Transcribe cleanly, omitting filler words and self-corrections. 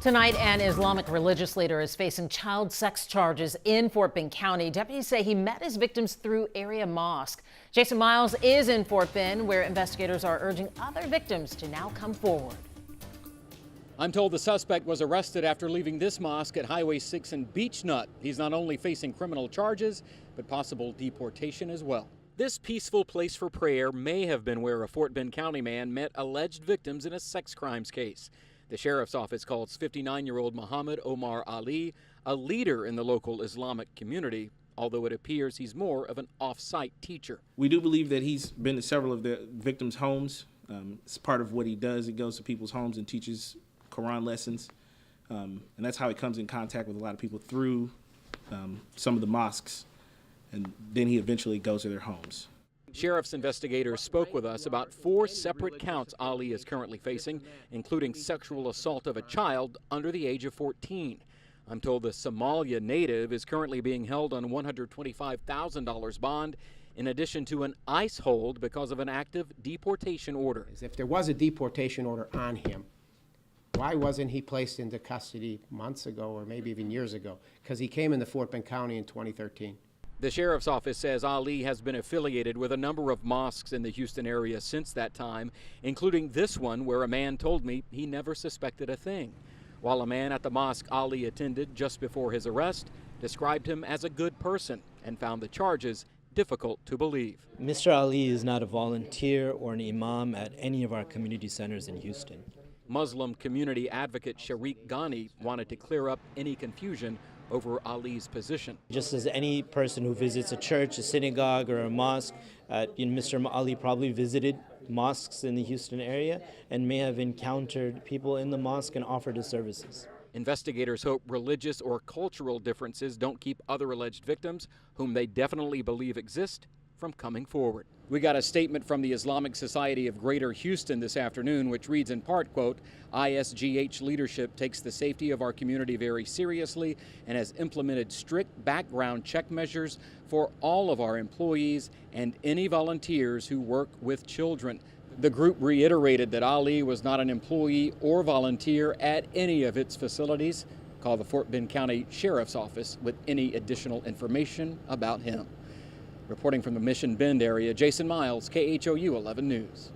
Tonight, an Islamic religious leader is facing child sex charges in Fort Bend County. Deputies say he met his victims through area mosque. Jason Miles is in Fort Bend, where investigators are urging other victims to now come forward. I'm told the suspect was arrested after leaving this mosque at Highway 6 in Beach Nut. He's not only facing criminal charges, but possible deportation as well. This peaceful place for prayer may have been where a Fort Bend County man met alleged victims in a sex crimes case. The sheriff's office calls 59-year-old Mohamed Omar Ali a leader in the local Islamic community, although it appears he's more of an off-site teacher. We do believe that he's been to several of the victims' homes. It's part of what he does. He goes to people's homes and teaches Quran lessons. And that's how he comes in contact with a lot of people through some of the mosques. And then he eventually goes to their homes. Sheriff's investigators spoke with us about 4 separate counts Ali is currently facing, including sexual assault of a child under the age of 14. I'm told the Somalia native is currently being held on $125,000 bond, in addition to an ICE hold because of an active deportation order. If there was a deportation order on him, why wasn't he placed into custody months ago or maybe even years ago? Because he came into Fort Bend County in 2013. The sheriff's office says Ali has been affiliated with a number of mosques in the Houston area since that time, including this one where a man told me he never suspected a thing, while a man at the mosque Ali attended just before his arrest described him as a good person and found the charges difficult to believe. Mr. Ali is not a volunteer or an imam at any of our community centers in Houston. Muslim community advocate Sharik Ghani wanted to clear up any confusion over Ali's position. Just as any person who visits a church, a synagogue, or a mosque, Mr. Ali probably visited mosques in the Houston area and may have encountered people in the mosque and offered his services. Investigators hope religious or cultural differences don't keep other alleged victims, whom they definitely believe exist, from coming forward. We got a statement from the Islamic Society of Greater Houston this afternoon, which reads in part, quote, ISGH leadership takes the safety of our community very seriously and has implemented strict background check measures for all of our employees and any volunteers who work with children. The group reiterated that Ali was not an employee or volunteer at any of its facilities. Call the Fort Bend County Sheriff's Office with any additional information about him. Reporting from the Mission Bend area, Jason Miles, KHOU 11 News.